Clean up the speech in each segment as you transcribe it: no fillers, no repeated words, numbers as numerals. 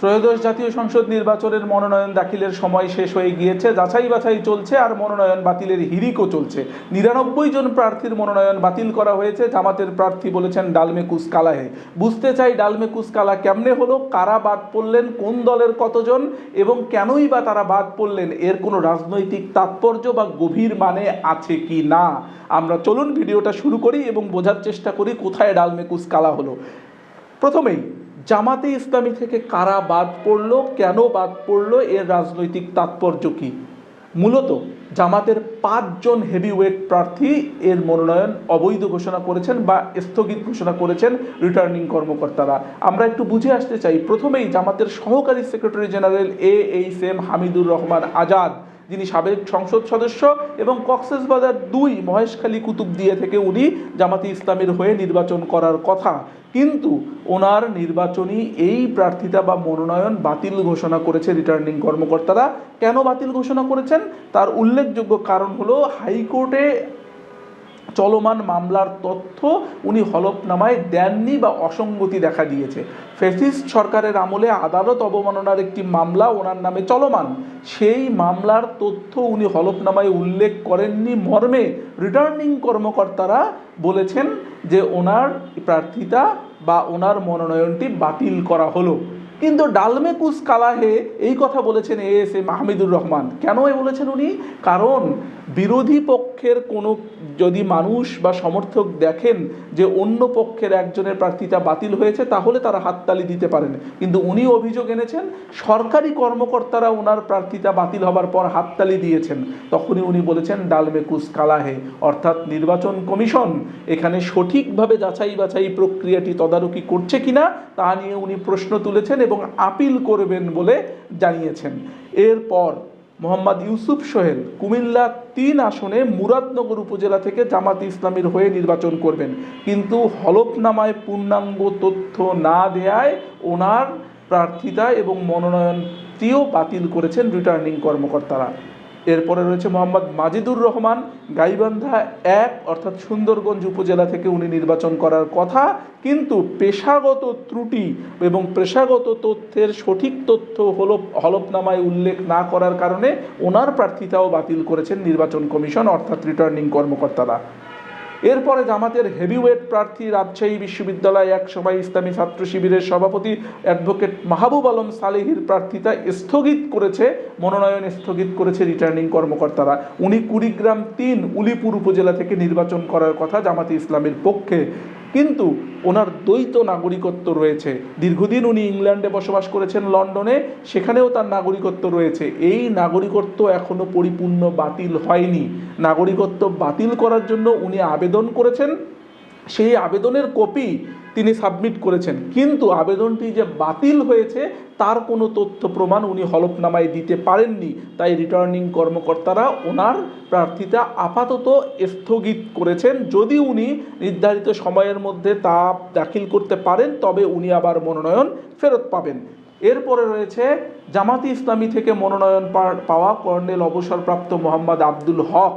ত্রয়োদশ জাতীয় সংসদ নির্বাচনের মনোনয়ন দাখিলের সময় শেষ হয়ে গিয়েছে। যাচাই বাছাই চলছে আর মনোনয়ন বাতিলের হিড়িকও চলছে। 99 জন প্রার্থীর মনোনয়ন বাতিল করা হয়েছে। জামাতের প্রার্থী বলেছেন ডালমে কুস কালাহে। বুঝতে চাই ডালমে কুস কালা কেমনে হলো, কারা বাদ পড়লেন, কোন দলের কতজন এবং কেনই বা তারা বাদ পড়লেন, এর কোনো রাজনৈতিক তাৎপর্য বা গভীর মানে আছে কি না। আমরা চলুন ভিডিওটা শুরু করি এবং বোঝার চেষ্টা করি কোথায় ডালমে কুস কালা হলো। প্রথমেই জামাতে ইসলামী থেকে কারা বাদ পড়লো, কেন বাদ পড়লো, এর রাজনৈতিক তাৎপর্য কী। মূলত জামাতের 5 জন হেভিওয়েট প্রার্থী এর মনোনয়ন অবৈধ ঘোষণা করেছেন বা স্থগিত ঘোষণা করেছেন রিটার্নিং কর্মকর্তারা। আমরা একটু বুঝে আসতে চাই। প্রথমেই জামাতের সহকারী secretary general AHM Hamidur Rahman Azad, যিনি সাবেক সংসদ সদস্য এবং কক্সবাজার 2 মহেশখালী কুতুবদিয়া থেকে উনি জামাতে ইসলামের হয়ে নির্বাচন করার কথা, কিন্তু ওনার নির্বাচনী এই প্রার্থিতা বা মনোনয়ন বাতিল ঘোষণা করেছে রিটার্নিং কর্মকর্তারা। কেন বাতিল ঘোষণা করেছেন তার উল্লেখযোগ্য কারণ হলো হাইকোর্টে চলমান মামলার তথ্য উনি হলফনামায় দেননি বা অসঙ্গতি দেখা দিয়েছে। ফ্যাসিস্ট সরকারের আমলে আদালত অবমাননার একটি মামলা ওনার নামে চলমান, সেই মামলার তথ্য উনি হলফনামায় উল্লেখ করেননি মর্মে রিটার্নিং কর্মকর্তারা বলেছেন যে ওনার প্রার্থিতা বা ওনার মনোনয়নটি বাতিল করা হলো। কিন্তু ডালমে কুস কালাহে এই কথা বলেছেন AHM হামিদুর রহমান। কেন বলেছেন উনি? কারণ বিরোধী পক্ষের কোনো যদি মানুষ বা সমর্থক দেখেন যে অন্য পক্ষের একজনের প্রার্থিতা বাতিল হয়েছে তাহলে তারা হাততালি দিতে পারেন, কিন্তু উনি অভিযোগ এনেছেন সরকারি কর্মকর্তারা ওনার প্রার্থিতা বাতিল হবার পর হাততালি দিয়েছেন। তখনই উনি বলেছেন ডালমে কুস কালাহে, অর্থাৎ নির্বাচন কমিশন এখানে সঠিকভাবে যাচাই বাছাই প্রক্রিয়াটি তদারকি করছে কিনা তা নিয়ে উনি প্রশ্ন তুলেছেন এবং আপিল করবেন বলে জানিয়েছেন। এরপর মোহাম্মদ ইউসুফ সোহেল কুমিল্লা 3 আসনে মুরাদনগর উপজেলা থেকে জামাতে ইসলামীর হয়ে নির্বাচন করবেন, কিন্তু হলফনামায় পূর্ণাঙ্গ তথ্য না দেয়ায় ওনার প্রার্থিতা এবং মনোনয়নটিও বাতিল করেছেন রিটার্নিং কর্মকর্তারা। এরপরে রয়েছে মোহাম্মদ মাজিদুর রহমান, গাইবান্ধা 1 অর্থাৎ সুন্দরগঞ্জ উপজেলা থেকে উনি নির্বাচন করার কথা, কিন্তু পেশাগত ত্রুটি এবং পেশাগত তথ্যের সঠিক তথ্য হলফনামায় উল্লেখ না করার কারণে ওনার প্রার্থিতাও বাতিল করেছেন নির্বাচন কমিশন অর্থাৎ রিটার্নিং কর্মকর্তারা। এরপরে জামাতের হেভিওয়েট প্রার্থী রাজশাহী বিশ্ববিদ্যালয় 1 সময় ইসলামী ছাত্র শিবিরের সভাপতি অ্যাডভোকেট মাহবুব আলম সালেহির প্রার্থিতা স্থগিত করেছে, মনোনয়ন স্থগিত করেছে রিটার্নিং কর্মকর্তারা। উনি কুড়িগ্রাম 3 উলিপুর উপজেলা থেকে নির্বাচন করার কথা জামাতে ইসলামের পক্ষে, কিন্তু ওনার দ্বৈত নাগরিকত্ব রয়েছে। দীর্ঘদিন উনি ইংল্যান্ডে বসবাস করেছেন, লন্ডনে, সেখানেও তার নাগরিকত্ব রয়েছে। এই নাগরিকত্ব এখনো পরিপূর্ণ বাতিল হয়নি। নাগরিকত্ব বাতিল করার জন্য উনি আবেদন করেছেন, সেই আবেদনের কপি তিনি সাবমিট করেছেন, কিন্তু আবেদনটি যে বাতিল হয়েছে তার কোনো তথ্য প্রমাণ উনি হলফনামায় দিতে পারেননি। তাই রিটার্নিং কর্মকর্তারা ওনার প্রার্থিতা আপাতত স্থগিত করেছেন। যদি উনি নির্ধারিত সময়ের মধ্যে তা দাখিল করতে পারেন তবে উনি আবার মনোনয়ন ফেরত পাবেন। এরপরে রয়েছে জামাতে ইসলামী থেকে মনোনয়ন পাওয়া কর্নেল অবসরপ্রাপ্ত মোহাম্মদ আব্দুল হক,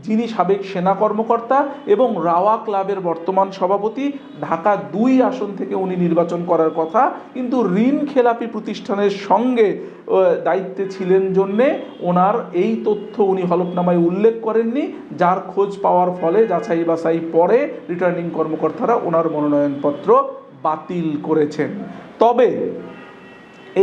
যিনি সাবেক সেনা কর্মকর্তা এবং রাওয়া ক্লাবের বর্তমান সভাপতি। ঢাকা 2 আসন থেকে উনি নির্বাচন করার কথা, কিন্তু ঋণ খেলাপি প্রতিষ্ঠানের সঙ্গে দায়িত্বে ছিলেন জন্যে ওনার এই তথ্য উনি হলফনামায় উল্লেখ করেননি, যার খোঁজ পাওয়ার ফলে যাচাই বাছাই পরে রিটার্নিং কর্মকর্তারা ওনার মনোনয়নপত্র বাতিল করেছেন। তবে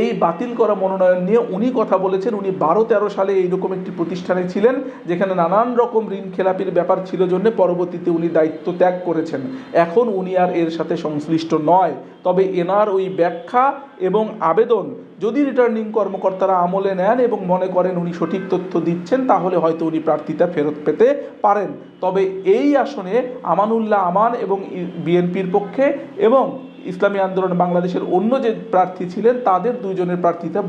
এই বাতিল করা মনোনয়ন নিয়ে উনি কথা বলেছেন। উনি 12-13 সালে এইরকম একটি প্রতিষ্ঠানে ছিলেন যেখানে নানান রকম ঋণ খেলাপির ব্যাপার ছিল জন্য পরবর্তীতে উনি দায়িত্ব ত্যাগ করেছেন। এখন উনি আর এর সাথে সংশ্লিষ্ট নয়। তবে এনার ওই ব্যাখ্যা এবং আবেদন যদি রিটার্নিং কর্মকর্তারা আমলে নেন এবং মনে করেন উনি সঠিক তথ্য দিচ্ছেন তাহলে হয়তো উনি প্রার্থিতা ফেরত পেতে পারেন। তবে এই আসনে আমানুল্লাহ আমান এবং বিএনপির পক্ষে এবং ইসলামী আন্দোলন বাংলাদেশের অন্য যে প্রার্থী ছিলেন তাদের 2 জনের প্রার্থিতা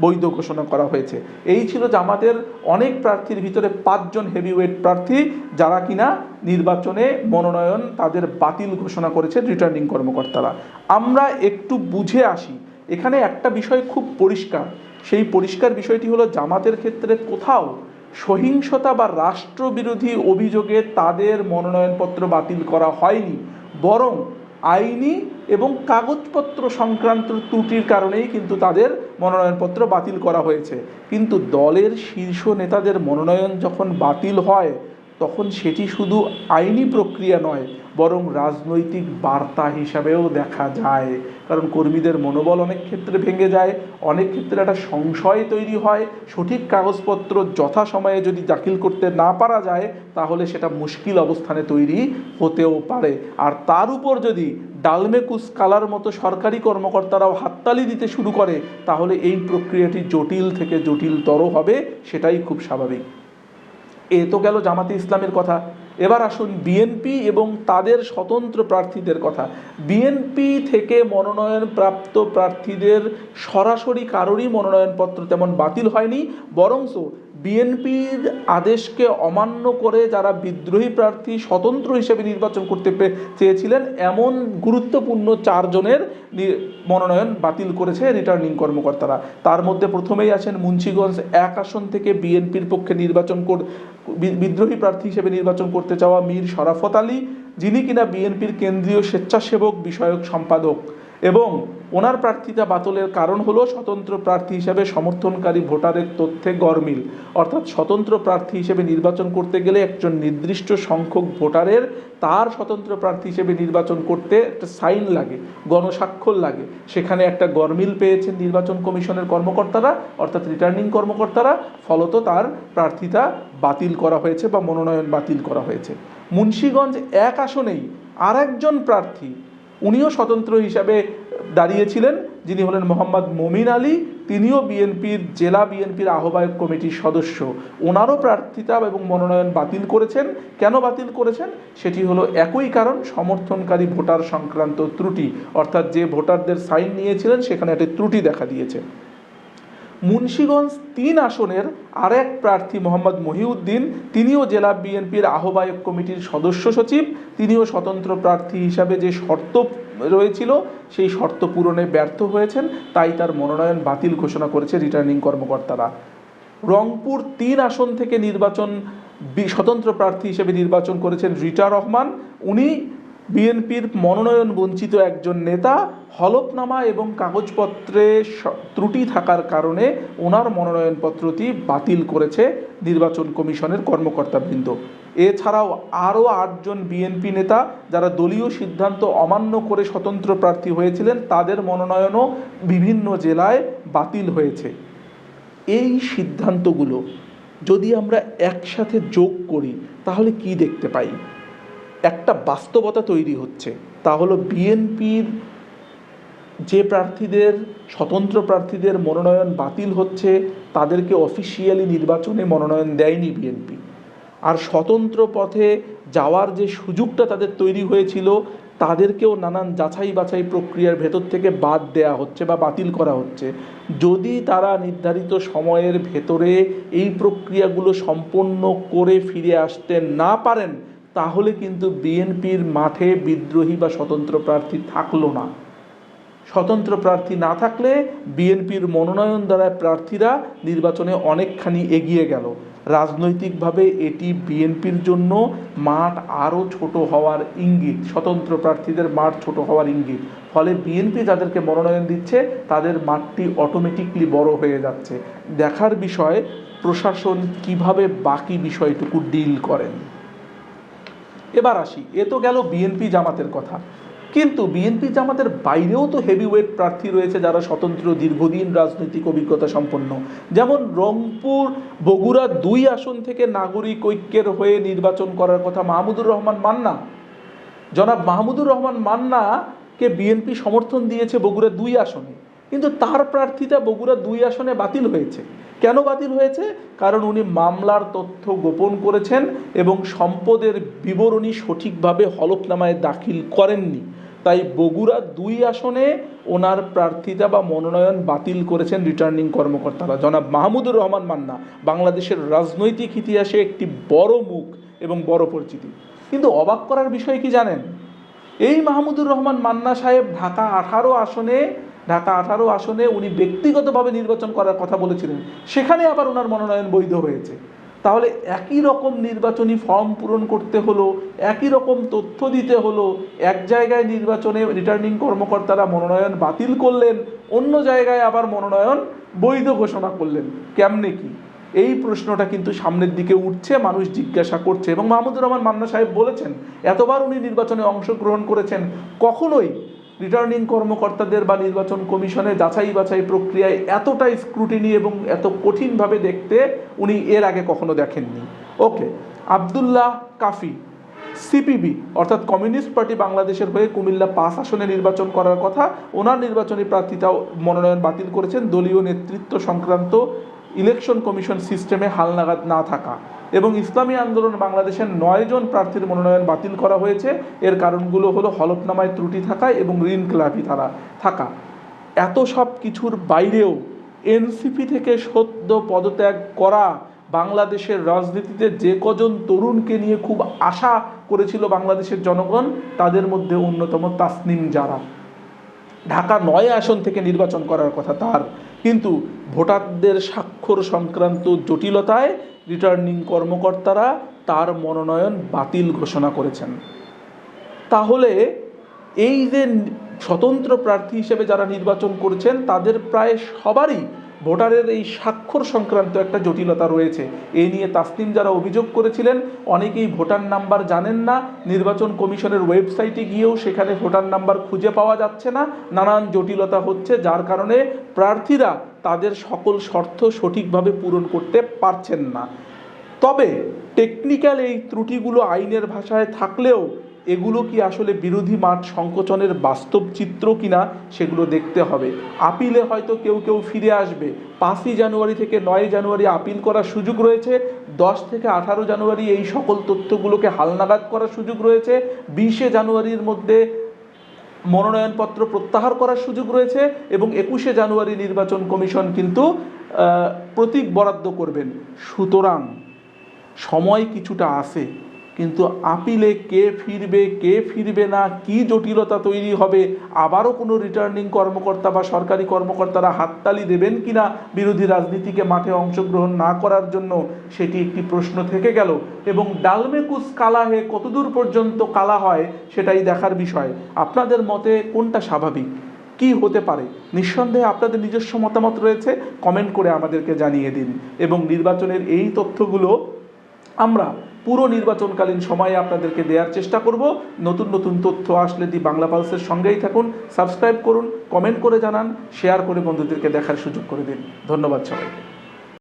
বৈধ ঘোষণা করা হয়েছে। এই ছিল জামাতের অনেক প্রার্থীর ভিতরে 5 জন হেভিওয়েট প্রার্থী যারা কিনা নির্বাচনে মনোনয়ন তাদের বাতিল ঘোষণা করেছে রিটার্নিং কর্মকর্তারা। আমরা একটু বুঝে আসি, এখানে একটা বিষয় খুব পরিষ্কার। সেই পরিষ্কার বিষয়টি হলো জামাতের ক্ষেত্রে কোথাও সহিংসতা বা রাষ্ট্রবিরোধী অভিযোগে তাদের মনোনয়নপত্র বাতিল করা হয়নি, বরং আইনি এবং কাগজপত্র সংক্রান্ত ত্রুটির কারণেই কিন্তু তাদের মনোনয়নপত্র বাতিল করা হয়েছে। কিন্তু দলের শীর্ষ নেতাদের মনোনয়ন যখন বাতিল হয় তখন সেটি শুধু আইনি প্রক্রিয়া নয়, বরং রাজনৈতিক বার্তা হিসাবেও দেখা যায়। কারণ কর্মীদের মনোবল অনেক ক্ষেত্রে ভেঙে যায়, অনেক ক্ষেত্রে একটা সংশয় তৈরি হয়। সঠিক কাগজপত্র যথাসময়ে যদি দাখিল করতে না পারা যায় তাহলে সেটা মুশকিল অবস্থানে তৈরি হতেও পারে। আর তার উপর যদি ডালমেকুস কালার মতো সরকারি কর্মকর্তারাও হাততালি দিতে শুরু করে তাহলে এই প্রক্রিয়াটি জটিল থেকে জটিলতর হবে, সেটাই খুব স্বাভাবিক। এ তো গেল জামাতে ইসলামের কথা। এবার আসুন বিএনপি এবং তাদের স্বতন্ত্র প্রার্থীদের কথা। বিএনপি থেকে মনোনয়ন প্রাপ্ত প্রার্থীদের সরাসরি কারোরই মনোনয়নপত্র তেমন বাতিল হয়নি, বরঞ্চ বিএনপির আদেশকে অমান্য করে যারা বিদ্রোহী প্রার্থী স্বতন্ত্র হিসেবে নির্বাচন করতে চেয়েছিলেন এমন গুরুত্বপূর্ণ 4 জনের মনোনয়ন বাতিল করেছে রিটার্নিং কর্মকর্তারা। তার মধ্যে প্রথমেই আছেন মুন্সিগঞ্জ 1 আসন থেকে বিএনপির পক্ষে বিদ্রোহী প্রার্থী হিসেবে নির্বাচন করতে চাওয়া মীর শরাফত আলী, যিনি কিনা বিএনপির কেন্দ্রীয় স্বেচ্ছাসেবক বিষয়ক সম্পাদক, এবং ওনার প্রার্থিতা বাতিলের কারণ হলো স্বতন্ত্র প্রার্থী হিসেবে সমর্থনকারী ভোটারের তথ্যে গরমিল। অর্থাৎ স্বতন্ত্র প্রার্থী হিসেবে নির্বাচন করতে গেলে একজন নির্দিষ্ট সংখ্যক ভোটারের তার স্বতন্ত্র প্রার্থী হিসেবে নির্বাচন করতে একটা সাইন লাগে, গণস্বাক্ষর লাগে। সেখানে একটা গরমিল পেয়েছেন নির্বাচন কমিশনের কর্মকর্তারা, অর্থাৎ রিটার্নিং কর্মকর্তারা, ফলত তার প্রার্থিতা বাতিল করা হয়েছে বা মনোনয়ন বাতিল করা হয়েছে। মুন্সিগঞ্জ 1 আসনেই আরেকজন প্রার্থী, উনিও স্বতন্ত্র হিসাবে দাঁড়িয়েছিলেন, যিনি হলেন মোহাম্মদ মমিন আলী, তিনিও জেলা বিএনপির আহ্বায়ক কমিটির সদস্য। ওনারও প্রার্থিতা এবং মনোনয়ন বাতিল করেছেন। কেন বাতিল করেছেন? সেটি হলো একই কারণ, সমর্থনকারী ভোটার সংক্রান্ত ত্রুটি, অর্থাৎ যে ভোটারদের সাইন নিয়েছিলেন সেখানে একটা ত্রুটি দেখা দিয়েছে। মুন্সিগঞ্জ 3 আসনের আরেক প্রার্থী মোহাম্মদ মহিউদ্দিন, তিনিও জেলা বিএনপির আহ্বায়ক কমিটির সদস্য সচিব, তিনিও স্বতন্ত্র প্রার্থী হিসাবে যে শর্ত রয়েছিল সেই শর্ত পূরণে ব্যর্থ হয়েছেন, তাই তার মনোনয়ন বাতিল ঘোষণা করেছে রিটার্নিং কর্মকর্তারা। রংপুর 3 আসন থেকে স্বতন্ত্র প্রার্থী হিসেবে নির্বাচন করেছেন রিটা রহমান, উনি বিএনপির মনোনয়ন বঞ্চিত একজন নেতা। হলফনামা এবং কাগজপত্রে ত্রুটি থাকার কারণে ওনার মনোনয়নপত্রটি বাতিল করেছে নির্বাচন কমিশনের কর্মকর্তাবৃন্দ। এছাড়াও আরও 8 জন বিএনপি নেতা যারা দলীয় সিদ্ধান্ত অমান্য করে স্বতন্ত্র প্রার্থী হয়েছিলেন তাদের মনোনয়নও বিভিন্ন জেলায় বাতিল হয়েছে। এই সিদ্ধান্তগুলো যদি আমরা একসাথে যোগ করি তাহলে কি দেখতে পাই? একটা বাস্তবতা তৈরি হচ্ছে, তা হলো বিএনপির যে স্বতন্ত্র প্রার্থীদের মনোনয়ন বাতিল হচ্ছে তাদেরকে অফিসিয়ালি নির্বাচনে মনোনয়ন দেয়নি বিএনপি। আর স্বতন্ত্র পথে যাওয়ার যে সুযোগটা তাদের তৈরি হয়েছিল তাদেরকেও নানান যাচাই বাছাই প্রক্রিয়ার ভেতর থেকে বাদ দেয়া হচ্ছে বা বাতিল করা হচ্ছে। যদি তারা নির্ধারিত সময়ের ভেতরে এই প্রক্রিয়াগুলো সম্পন্ন করে ফিরে আসতে না পারেন তাহলে কিন্তু বিএনপির মাঠে বিদ্রোহী বা স্বতন্ত্র প্রার্থী থাকলো না। স্বতন্ত্র প্রার্থী না থাকলে বিএনপির মনোনয়ন দ্বারা প্রার্থীরা নির্বাচনে অনেকখানি এগিয়ে গেল। রাজনৈতিকভাবে এটি বিএনপির জন্য মাঠ আরও ছোট হওয়ার ইঙ্গিত, স্বতন্ত্র প্রার্থীদের মাঠ ছোট হওয়ার ইঙ্গিত। ফলে বিএনপি যাদেরকে মনোনয়ন দিচ্ছে তাদের মাঠটি অটোমেটিকলি বড় হয়ে যাচ্ছে। দেখার বিষয় প্রশাসন কিভাবে বাকি বিষয়টুকু ডিল করেন। এবার আসি, এ তো গেল বিএনপি জামাতের কথা, কিন্তু বিএনপি জামাতের বাইরেও তো হেভিওয়েট প্রার্থী রয়েছে যারা স্বতন্ত্র, দীর্ঘদিন রাজনৈতিক অভিজ্ঞতা সম্পন্ন। যেমন রংপুর বগুড়া 2 আসন থেকে নাগরিক ঐক্যের হয়ে নির্বাচন করার কথা মাহমুদুর রহমান মান্না। জনাব মাহমুদুর রহমান মান্নাকে বিএনপি সমর্থন দিয়েছে বগুড়া 2 আসনে, কিন্তু তার প্রার্থিতা বগুড়া 2 আসনে বাতিল হয়েছে। কেন বাতিল হয়েছে? কারণ উনি মামলার তথ্য গোপন করেছেন এবং সম্পদের বিবরণী সঠিকভাবে হলফনামায় দাখিল করেননি। তাই বগুড়া 2 আসনে ওনার প্রার্থিতা বা মনোনয়ন বাতিল করেছেন রিটার্নিং কর্মকর্তারা। জনাব মাহমুদুর রহমান মান্না বাংলাদেশের রাজনৈতিক ইতিহাসে একটি বড় মুখ এবং বড় পরিচিতি। কিন্তু অবাক করার বিষয় কি জানেন? এই মাহমুদুর রহমান মান্না সাহেব ঢাকা 18 আসনে উনি ব্যক্তিগতভাবে নির্বাচন করার কথা বলেছিলেন, সেখানে আবার ওনার মনোনয়ন বৈধ হয়েছে। তাহলে একই রকম নির্বাচনী ফর্ম পূরণ করতে হলো, একই রকম তথ্য দিতে হলো, এক জায়গায় নির্বাচনে রিটার্নিং কর্মকর্তারা মনোনয়ন বাতিল করলেন, অন্য জায়গায় আবার মনোনয়ন বৈধ ঘোষণা করলেন, কেমনে কি? এই প্রশ্নটা কিন্তু সামনের দিকে উঠছে, মানুষ জিজ্ঞাসা করছে। এবং মাহমুদুর রহমান মান্না সাহেব বলেছেন, এতবার উনি নির্বাচনে অংশগ্রহণ করেছেন, কখনোই রিটার্নিং কর্মকর্তাদের বা নির্বাচন কমিশনের যাচাই বাছাই প্রক্রিয়ায় এতটাই স্ক্রুটিনি এবং এত কঠিনভাবে দেখতে উনি এর আগে কখনো দেখেননি। ওকে, আবদুল্লাহ কাফি সিপিবি অর্থাৎ কমিউনিস্ট পার্টি বাংলাদেশের হয়ে কুমিল্লা 5 আসনে নির্বাচন করার কথা, ওনার নির্বাচনী প্রার্থিতাও মনোনয়ন বাতিল করেছেন দলীয় নেতৃত্ব সংক্রান্ত ইলেকশন কমিশন সিস্টেমে হালনাগাদ না থাকা। এবং ইসলামী আন্দোলন বাংলাদেশের 9 জন প্রার্থীর মনোনয়ন বাতিল করা হয়েছে। এর কারণগুলো হলো হলফনামায় ত্রুটি থাকা এবং ঋণ খেলাপি থাকা। এত সব কিছুর বাইরেও এনসিপি থেকে সদ্য পদত্যাগ করা বাংলাদেশের রাজনীতিতে যে কজন তরুণকে নিয়ে খুব আশা করেছিল বাংলাদেশের জনগণ, তাদের মধ্যে অন্যতম তাসনিম জারা। ঢাকা 9 আসন থেকে নির্বাচন করার কথা তার, কিন্তু ভোটারদের স্বাক্ষর সংক্রান্ত জটিলতায় রিটার্নিং কর্মকর্তারা তার মনোনয়ন বাতিল ঘোষণা করেছেন। তাহলে এই যে স্বতন্ত্র প্রার্থী হিসেবে যারা নির্বাচন করছেন, তাদের প্রায় সবারই ভোটারের এই স্বাক্ষর সংক্রান্ত একটা জটিলতা রয়েছে। এই নিয়ে তাসনিম যারা অভিযোগ করেছিলেন, অনেকেই ভোটার নাম্বার জানেন না, নির্বাচন কমিশনের ওয়েবসাইটে গিয়েও সেখানে ভোটার নাম্বার খুঁজে পাওয়া যাচ্ছে না, নানান জটিলতা হচ্ছে, যার কারণে প্রার্থীরা তাদের সকল শর্ত সঠিকভাবে পূরণ করতে পারছেন না। তবে টেকনিক্যাল এই ত্রুটিগুলো আইনের ভাষায় থাকলেও এগুলো কি আসলে বিরোধী মাঠ সংকোচনের বাস্তব চিত্র কিনা সেগুলো দেখতে হবে। আপিলে হয়তো কেউ কেউ ফিরে আসবে। 5ই জানুয়ারি থেকে 9 জানুয়ারি আপিল করার সুযোগ রয়েছে, 10 থেকে 18 জানুয়ারি এই সকল তথ্যগুলোকে হালনাগাদ করার সুযোগ রয়েছে, 20 জানুয়ারির মধ্যে মনোনয়নপত্র প্রত্যাহার করার সুযোগ রয়েছে, এবং 21 জানুয়ারি নির্বাচন কমিশন কিন্তু প্রতীক বরাদ্দ করবেন। সুতরাং সময় কিছুটা আছে, কিন্তু আপিলে কে ফিরবে না, কি জটিলতা তৈরি হবে, আবারও কোনো রিটার্নিং কর্মকর্তা বা সরকারি কর্মকর্তারা হাততালি দেবেন কিনা বিরোধী রাজনীতিকে মাঠে অংশগ্রহণ না করার জন্য, সেটি একটি প্রশ্ন থেকে গেল। এবং ডালমেকুস কালা হে কতদূর পর্যন্ত কালা হয় সেটাই দেখার বিষয়। আপনাদের মতে কোনটা স্বাভাবিক, কি হতে পারে? নিঃসন্দেহে আপনাদের নিজস্ব মতামত রয়েছে, কমেন্ট করে আমাদেরকে জানিয়ে দিন। এবং নির্বাচনের এই তথ্যগুলো আমরা পুরো নির্বাচনকালীন সময়ে আপনাদেরকে দেওয়ার চেষ্টা করব। নতুন নতুন তথ্য আসলে দি বাংলা পালসের সঙ্গেই থাকুন, সাবস্ক্রাইব করুন, কমেন্ট করে জানান, শেয়ার করে বন্ধুদেরকে দেখার সুযোগ করে দিন। ধন্যবাদ সবাইকে।